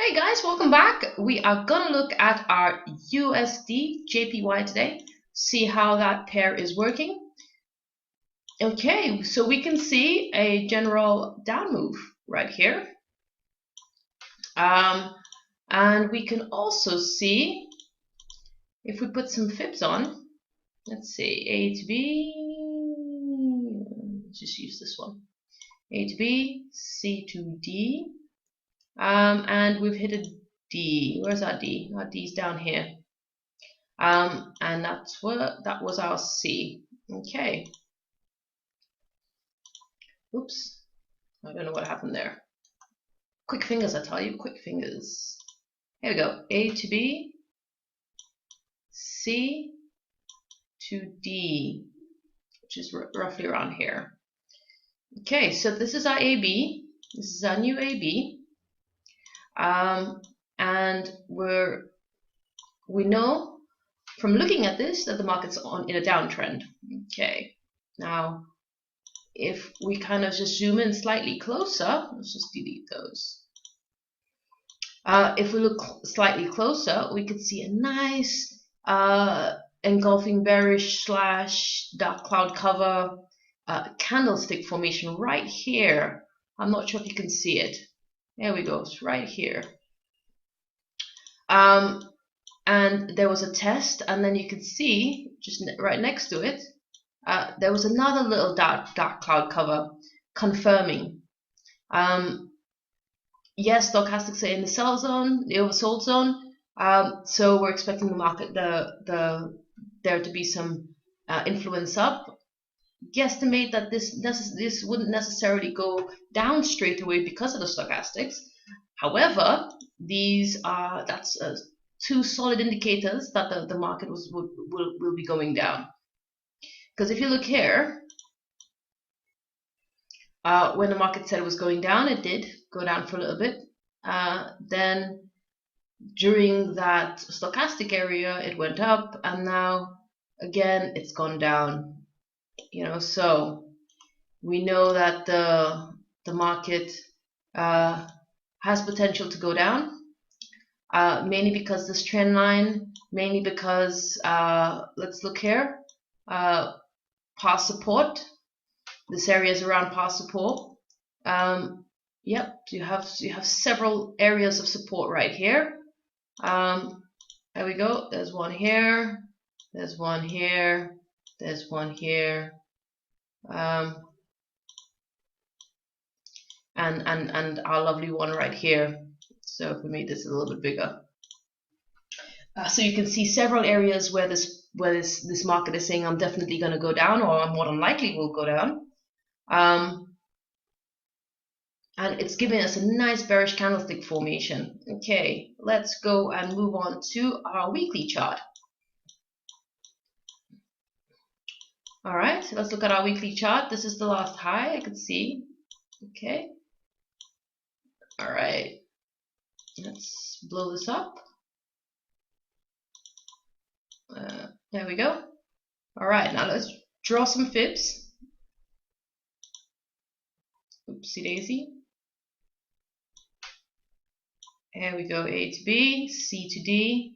Hey guys, welcome back. We are gonna look at our Usdjpy today, see how that pair is working. Okay, so we can see a general down move right here. And we can also see, if we put some fibs on, let's see, A to B, let's just use this one, A to B, C to D, and we've hit a D. Where's our D? Our D's down here. And that was our C. Okay. Oops. I don't know what happened there. Quick fingers, I tell you, quick fingers. Here we go. A to B, C to D, which is roughly around here. Okay, so this is our AB. This is our new AB. And we know from looking at this that the market's in a downtrend. Okay, now if we kind of just zoom in slightly closer, let's just delete those. If we look slightly closer, we could see a nice engulfing bearish / dark cloud cover candlestick formation right here. I'm not sure if you can see it. There we go, it's right here. And there was a test, and then you could see just right next to it, there was another little dark cloud cover confirming. Yes, stochastics are in the sell zone, the oversold zone. So we're expecting the market, there to be some influence up. Guesstimate that this wouldn't necessarily go down straight away because of the stochastics. However, that's two solid indicators that the market will be going down. Because if you look here, when the market said it was going down, it did go down for a little bit. Then during that stochastic area, it went up, and now again it's gone down. So we know that the market has potential to go down, mainly because this trend line, mainly because let's look here, past support. This area is around past support. Yep, you have several areas of support right here. There we go. There's one here. There's one here. There's one here. And our lovely one right here. So if we made this a little bit bigger, so you can see several areas where this market is saying I'm definitely going to go down, or more than likely will go down. And it's giving us a nice bearish candlestick formation. Okay, let's go and move on to our weekly chart. All right, so let's look at our weekly chart. This is the last high I could see. Okay. All right, let's blow this up. There we go. All right, now let's draw some fibs. Oopsie daisy. Here we go, A to B, C to D.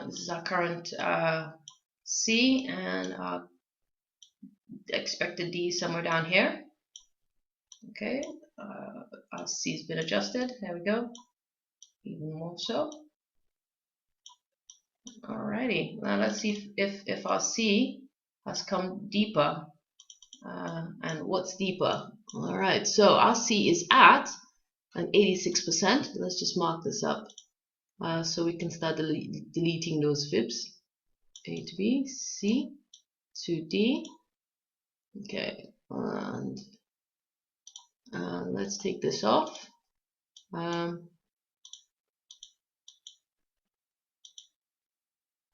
This is our current C, and our expected D somewhere down here. Okay, our C has been adjusted. There we go, even more so. Alrighty, now let's see if our C has come deeper. And what's deeper? All right, so our C is at an 86%. Let's just mark this up so we can start deleting those fibs. A to B, C to D. Okay, and let's take this off.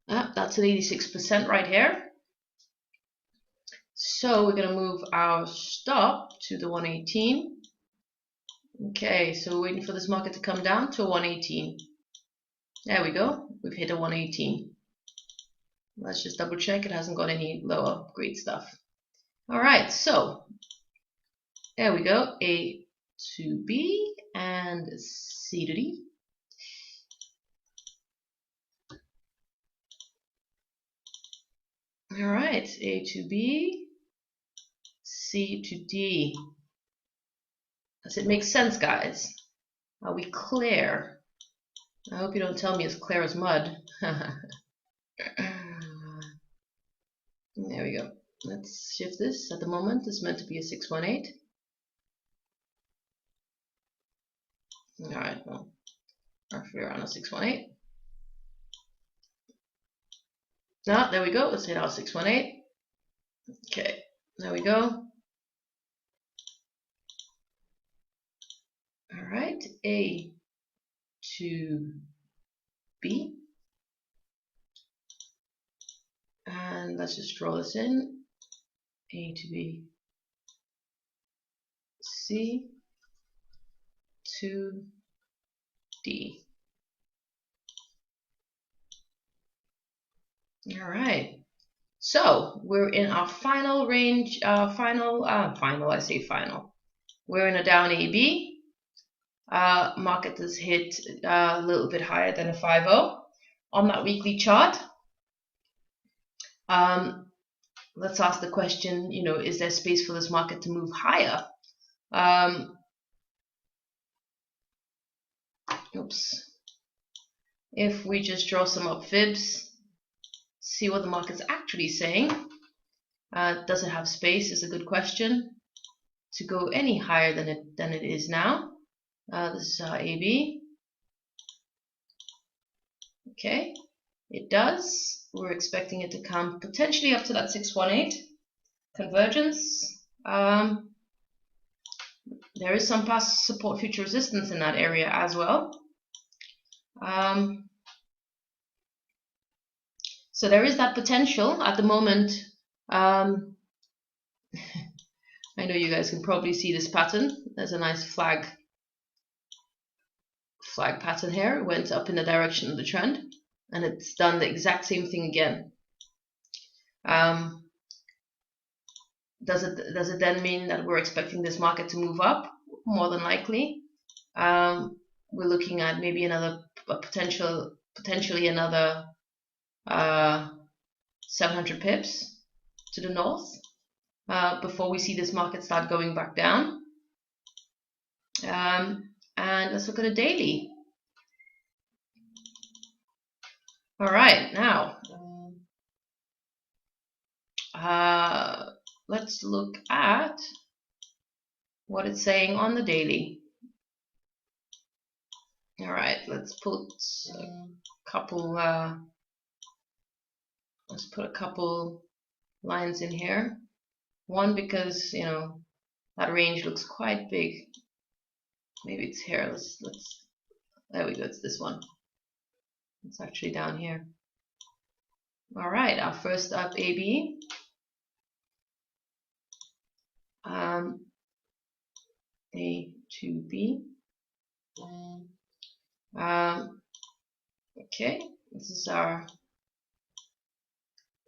That's an 86% right here. So we're going to move our stop to the 118. Okay, so we're waiting for this market to come down to a 118. There we go. We've hit a 118. Let's just double check it hasn't got any lower. Great stuff. All right, so there we go, A to B and C to D. All right, A to B, C to D. Does it make sense, guys? Are we clear? I hope you don't tell me it's clear as mud. There we go. Let's shift this. At the moment, it's meant to be a 618. All right, well, roughly around a 618. No, there we go. Let's hit our 618. Okay, there we go. All right, A to B. And let's just draw this in. A to B, C to D. All right. So we're in our final range. Final. I say final. We're in a down AB. Market has hit a little bit higher than a 5-0 on that weekly chart. Let's ask the question, is there space for this market to move higher? Oops. If we just draw some up fibs, see what the market's actually saying. Does it have space is a good question to go any higher than it is now. This is our AB. Okay, it does. We're expecting it to come potentially up to that 618 convergence. There is some past support future resistance in that area as well. So there is that potential at the moment. I know you guys can probably see this pattern. There's a nice flag pattern here. It went up in the direction of the trend, and it's done the exact same thing again. Does it then mean that we're expecting this market to move up? More than likely. We're looking at maybe potentially another 700 pips to the north before we see this market start going back down. And let's look at a daily. All right, now let's look at what it's saying on the daily. All right, let's put a couple. Let's put a couple lines in here. One, because that range looks quite big. Maybe it's here. Let's. There we go. It's this one. It's actually down here. All right, our first up, AB. A to B. Okay, this is our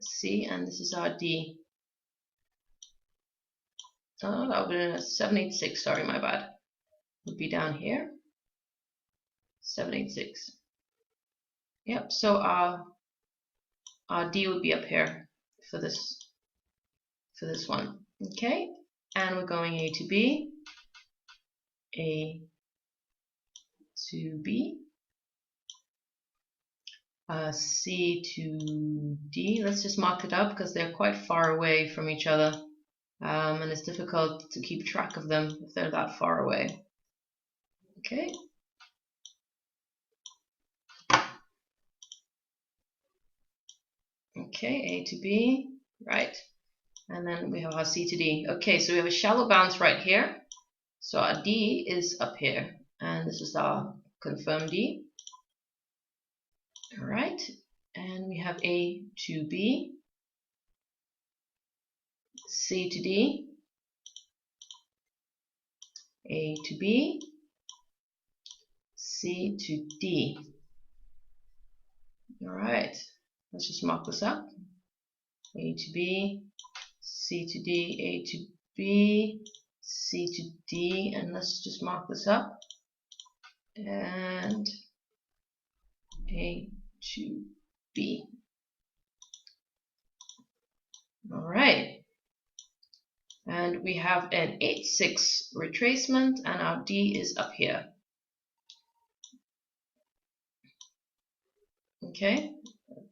C, and this is our D. Oh, that would be a 786. Sorry, my bad. Would be down here. 786. Yep. So our D would be up here for this one. Okay, and we're going A to B. A to B. C to D. Let's just mark it up because they're quite far away from each other, and it's difficult to keep track of them if they're that far away. Okay. Okay, A to B, right, and then we have our C to D. Okay, so we have a shallow bounce right here. So our D is up here, and this is our confirmed D. All right, and we have A to B, C to D, A to B, C to D. All right, let's just mark this up. A to B, C to D, A to B, C to D, and let's just mark this up, and A to B. All right. And we have an 8-6 retracement, and our D is up here. Okay,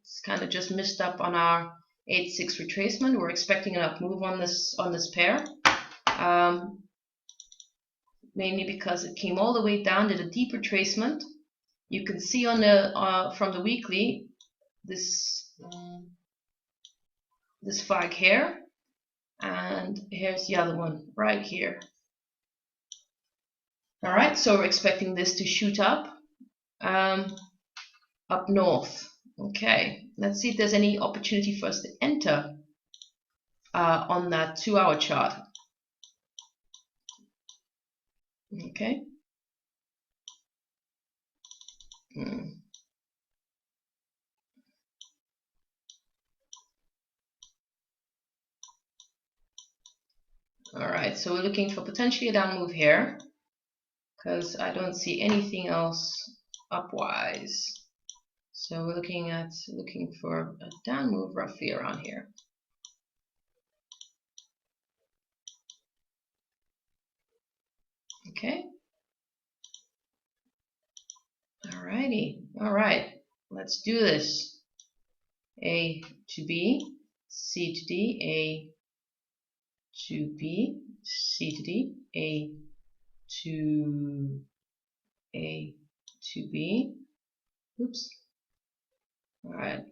it's kind of just missed up on our 8-6 retracement. We're expecting an up move on this pair, mainly because it came all the way down, did a deep retracement. You can see on the from the weekly this flag here, and here's the other one right here. All right, so we're expecting this to shoot up north. Okay, let's see if there's any opportunity for us to enter on that 2-hour chart. Okay. All right, so we're looking for potentially a down move here, because I don't see anything else upwise. So we're looking for a down move roughly around here. Okay. Alrighty. All right. Let's do this. A to B, C to D, A to B, C to D, A to B. Oops. All right.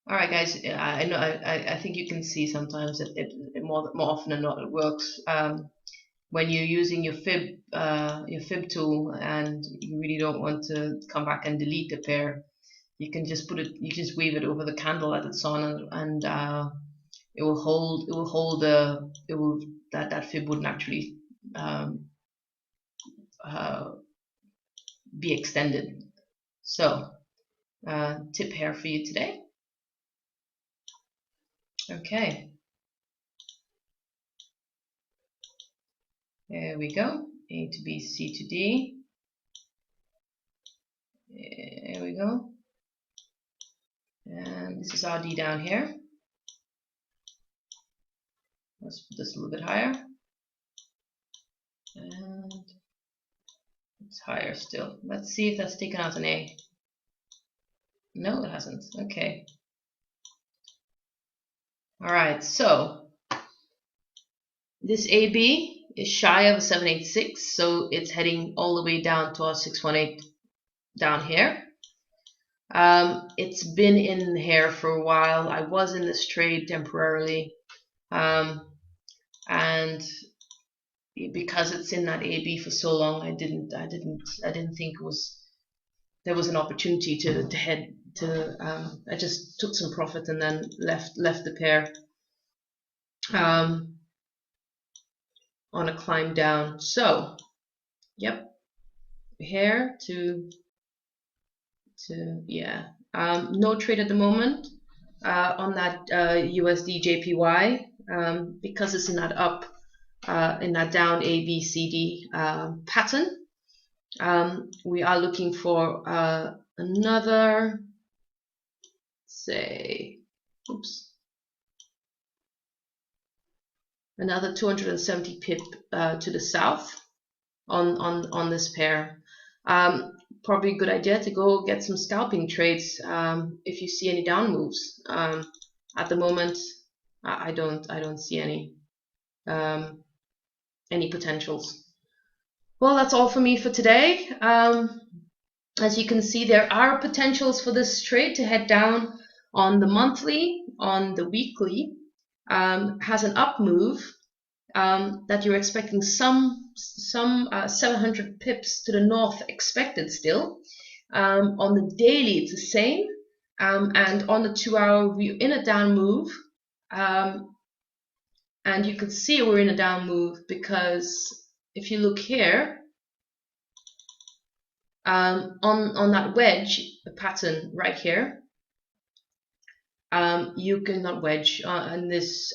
All right, guys. I know. I think you can see sometimes that it more often than not it works when you're using your fib tool and you really don't want to come back and delete the pair. You can just put it. You just wave it over the candle that it's on, and it will hold. It will hold. That fib wouldn't actually be extended. So tip here for you today. Okay, there we go. A to B, C to D. There we go. And this is our D down here. Let's put this a little bit higher. And it's higher still. Let's see if that's taken out an A. No, it hasn't. Okay. All right, so this AB is shy of a 786, so it's heading all the way down to our 618 down here. It's been in here for a while. I was in this trade temporarily, and because it's in that AB for so long, I didn't think there was an opportunity to head to. I just took some profit and then left the pair on a climb down. So, yep, here to yeah. No trade at the moment on that Usdjpy because it's in that up in that down A B C D pattern. We are looking for another, say, another 270 pip to the south on this pair. Probably a good idea to go get some scalping trades if you see any down moves. At the moment, I don't see any potentials. Well, that's all for me for today. As you can see, there are potentials for this trade to head down on the monthly, on the weekly. Has an up move that you're expecting some 700 pips to the north expected still. On the daily, it's the same, and on the 2-hour, we're in a down move, and you can see we're in a down move because if you look here on that wedge pattern right here, you cannot wedge in this